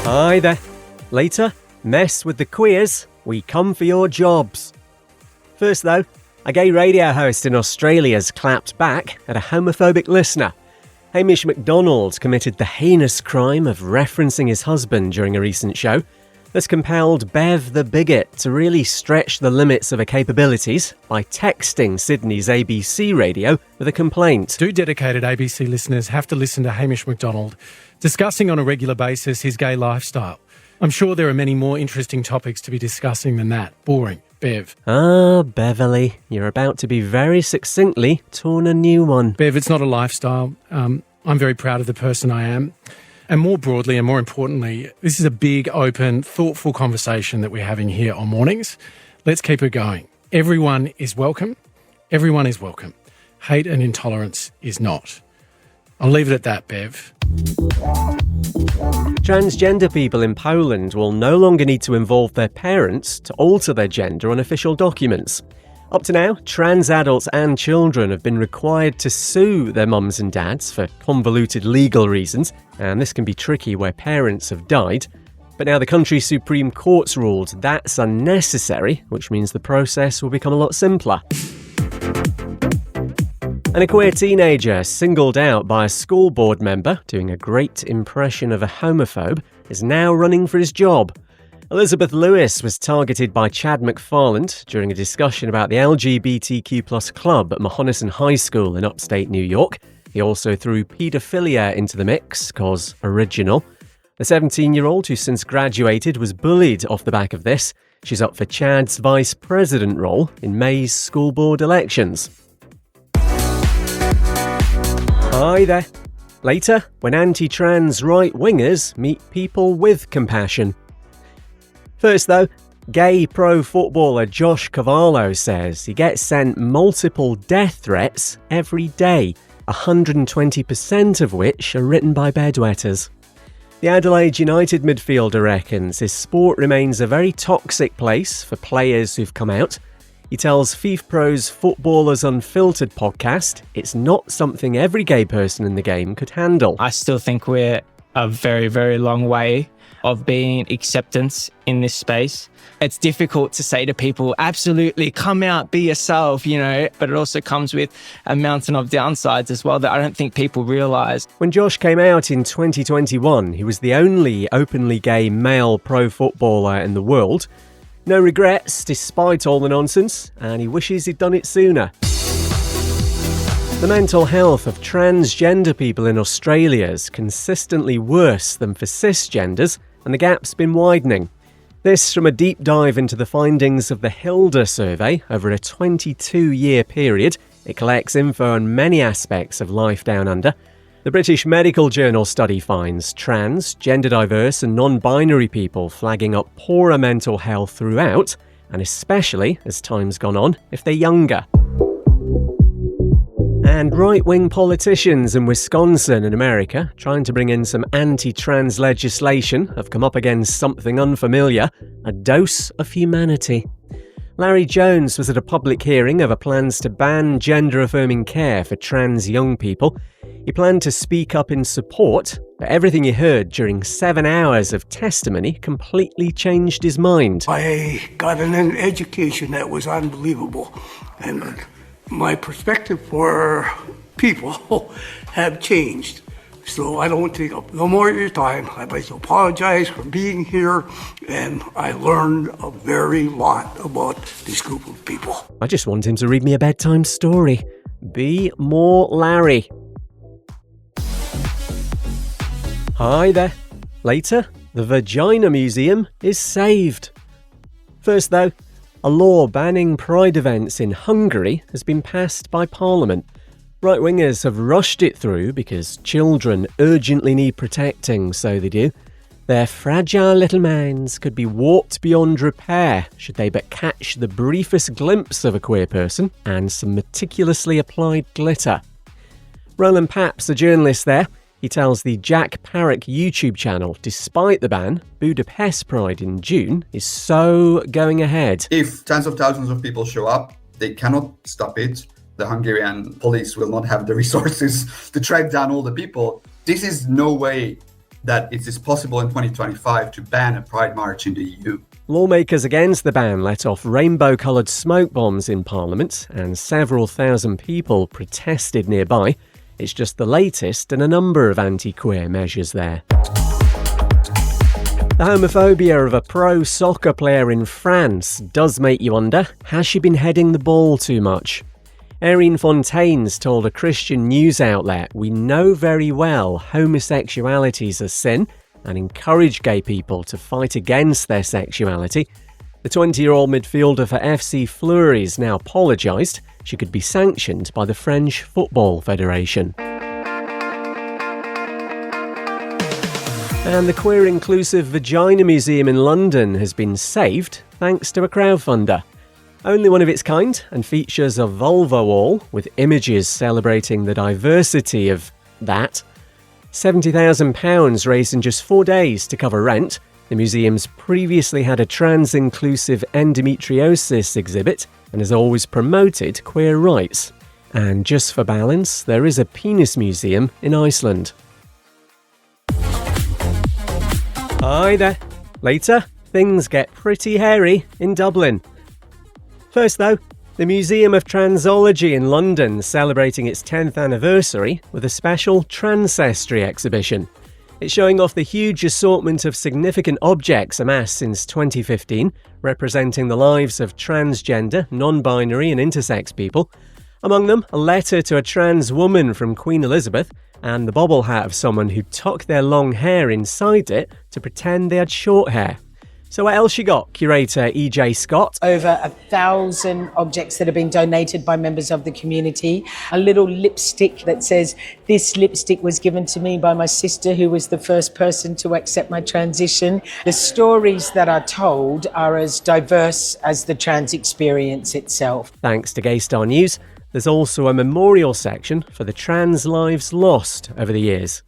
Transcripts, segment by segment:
Hi there. Later, mess with the queers, we come for your jobs. First though, a gay radio host in Australia's clapped back at a homophobic listener. Hamish MacDonald committed the heinous crime of referencing his husband during a recent show. This compelled Bev the bigot to really stretch the limits of her capabilities by texting Sydney's ABC radio with a complaint. Two dedicated ABC listeners have to listen to Hamish MacDonald discussing on a regular basis his gay lifestyle. I'm sure there are many more interesting topics to be discussing than that. Boring. Bev. Ah, Beverly, you're about to be very succinctly torn a new one. Bev, it's not a lifestyle. I'm very proud of the person I am. And more broadly and more importantly, this is a big, open, thoughtful conversation that we're having here on Mornings. Let's keep it going. Everyone is welcome. Everyone is welcome. Hate and intolerance is not. I'll leave it at that, Bev. Transgender people in Poland will no longer need to involve their parents to alter their gender on official documents. Up to now, trans adults and children have been required to sue their mums and dads for convoluted legal reasons, and this can be tricky where parents have died. But now the country's Supreme Court's ruled that's unnecessary, which means the process will become a lot simpler. And a queer teenager singled out by a school board member doing a great impression of a homophobe is now running for his job. Elizabeth Lewis was targeted by Chad McFarland during a discussion about the LGBTQ+ club at Mahonison High School in upstate New York. He also threw paedophilia into the mix, cause original. The 17-year-old, who since graduated, was bullied off the back of this. She's up for Chad's vice president role in May's school board elections. Hi there. Later, when anti-trans right-wingers meet people with compassion. First though, gay pro footballer Josh Cavallo says he gets sent multiple death threats every day, 120% of which are written by bedwetters. The Adelaide United midfielder reckons his sport remains a very toxic place for players who've come out. He tells FIFPro's Footballers Unfiltered podcast it's not something every gay person in the game could handle. I still think we're a very, very long way of being acceptance in this space. It's difficult to say to people, absolutely, come out, be yourself, but it also comes with a mountain of downsides as well that I don't think people realise. When Josh came out in 2021, he was the only openly gay male pro footballer in the world. No regrets, despite all the nonsense, and he wishes he'd done it sooner. The mental health of transgender people in Australia is consistently worse than for cisgenders, and the gap's been widening. This from a deep dive into the findings of the Hilda survey over a 22-year period. It collects info on many aspects of life down under. The British Medical Journal study finds trans, gender diverse and non-binary people flagging up poorer mental health throughout, and especially, as time's gone on, if they're younger. And right-wing politicians in Wisconsin in America, trying to bring in some anti-trans legislation, have come up against something unfamiliar, a dose of humanity. Larry Jones was at a public hearing over plans to ban gender-affirming care for trans young people. He planned to speak up in support, but everything he heard during 7 hours of testimony completely changed his mind. I got an education that was unbelievable, and my perspective for people have changed. So I don't want to take up no more of your time. I'd like to apologize for being here, and I learned a very lot about this group of people. I just want him to read me a bedtime story. Be more Larry. Hi there. Later, the Vagina Museum is saved. First though, a law banning pride events in Hungary has been passed by Parliament. Right-wingers have rushed it through because children urgently need protecting, so they do. Their fragile little minds could be warped beyond repair should they but catch the briefest glimpse of a queer person and some meticulously applied glitter. Roland Papps, a journalist there, he tells the Jack Parrock YouTube channel, despite the ban, Budapest Pride in June is so going ahead. If tens of thousands of people show up, they cannot stop it. The Hungarian police will not have the resources to track down all the people. This is no way that it is possible in 2025 to ban a Pride March in the EU. Lawmakers against the ban let off rainbow-coloured smoke bombs in Parliament, and several thousand people protested nearby. It's just the latest in a number of anti-queer measures there. The homophobia of a pro soccer player in France does make you wonder, has she been heading the ball too much? Erin Fontaines told a Christian news outlet, "We know very well homosexuality is a sin and encourage gay people to fight against their sexuality." The 20-year-old midfielder for FC Fleury's now apologised. She could be sanctioned by the French Football Federation. And the Queer Inclusive Vagina Museum in London has been saved thanks to a crowdfunder. Only one of its kind, and features a vulva wall with images celebrating the diversity of that. £70,000 raised in just 4 days to cover rent. The museum's previously had a trans-inclusive endometriosis exhibit and has always promoted queer rights. And just for balance, there is a penis museum in Iceland. Hi there. Later, things get pretty hairy in Dublin. First though, the Museum of Transology in London celebrating its 10th anniversary with a special Transcestry exhibition. It's showing off the huge assortment of significant objects amassed since 2015, representing the lives of transgender, non-binary and intersex people. Among them, a letter to a trans woman from Queen Elizabeth, and the bobble hat of someone who tucked their long hair inside it to pretend they had short hair. So what else you got, curator E.J. Scott? Over 1,000 objects that have been donated by members of the community. A little lipstick that says, "This lipstick was given to me by my sister who was the first person to accept my transition." The stories that are told are as diverse as the trans experience itself. Thanks to Gay Star News, there's also a memorial section for the trans lives lost over the years.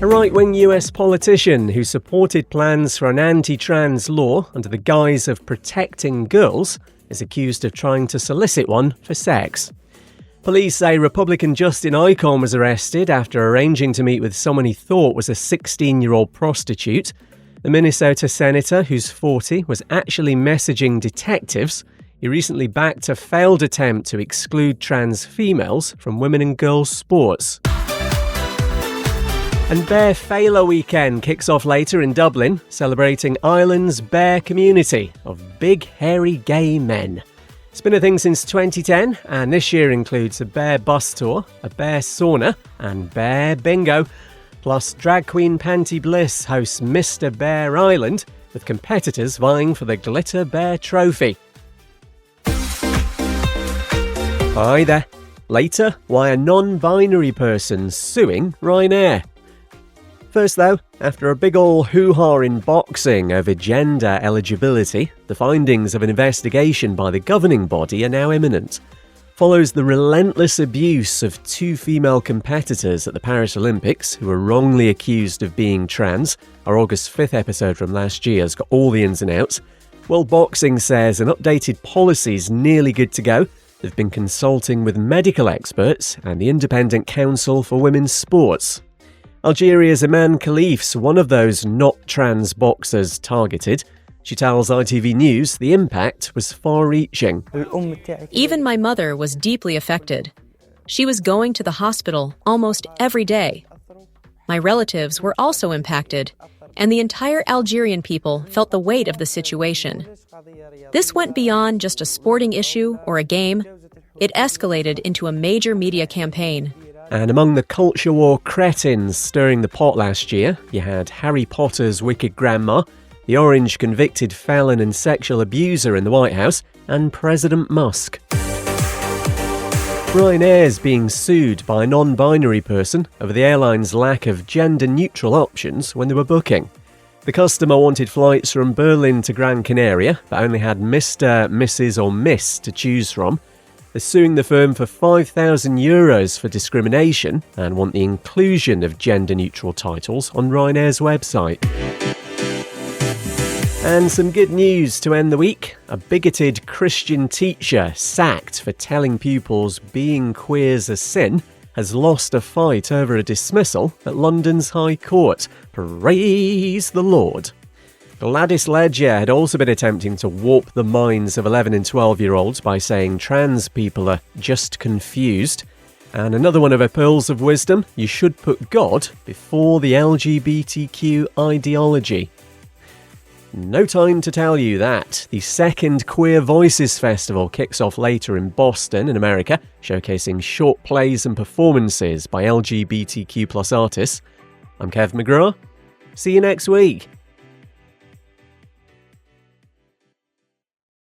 A right-wing US politician who supported plans for an anti-trans law under the guise of protecting girls is accused of trying to solicit one for sex. Police say Republican Justin Icahn was arrested after arranging to meet with someone he thought was a 16-year-old prostitute. The Minnesota senator, who's 40, was actually messaging detectives. He recently backed a failed attempt to exclude trans females from women and girls sports. And Bear Failure Weekend kicks off later in Dublin, celebrating Ireland's bear community of big, hairy gay men. It's been a thing since 2010, and this year includes a bear bus tour, a bear sauna, and bear bingo. Plus, drag queen Panty Bliss hosts Mr. Bear Island, with competitors vying for the Glitter Bear Trophy. Hi there. Later, why a non-binary person's suing Ryanair. First though, after a big ol' hoo-ha in boxing over gender eligibility, the findings of an investigation by the governing body are now imminent. Follows the relentless abuse of 2 female competitors at the Paris Olympics who were wrongly accused of being trans. Our August 5th episode from last year has got all the ins and outs. World Boxing says an updated policy is nearly good to go. They've been consulting with medical experts and the Independent Council for Women's Sports. Algeria's Iman Khalif's one of those not trans boxers targeted. She tells ITV News the impact was far-reaching. Even my mother was deeply affected. She was going to the hospital almost every day. My relatives were also impacted, and the entire Algerian people felt the weight of the situation. This went beyond just a sporting issue or a game. It escalated into a major media campaign. And among the culture war cretins stirring the pot last year, you had Harry Potter's wicked grandma, the orange convicted felon and sexual abuser in the White House, and President Musk. Ryanair's being sued by a non-binary person over the airline's lack of gender-neutral options when they were booking. The customer wanted flights from Berlin to Gran Canaria, but only had Mr., Mrs. or Miss to choose from. They're suing the firm for €5,000 for discrimination and want the inclusion of gender-neutral titles on Ryanair's website. And some good news to end the week. A bigoted Christian teacher sacked for telling pupils being queer's a sin. has lost a fight over a dismissal at London's High Court. Praise the Lord. Gladys Ledger had also been attempting to warp the minds of 11 and 12-year-olds by saying trans people are just confused. And another one of her pearls of wisdom, you should put God before the LGBTQ ideology. No time to tell you that. The second Queer Voices Festival kicks off later in Boston, in America, showcasing short plays and performances by LGBTQ+ artists. I'm Kev McGraw. See you next week.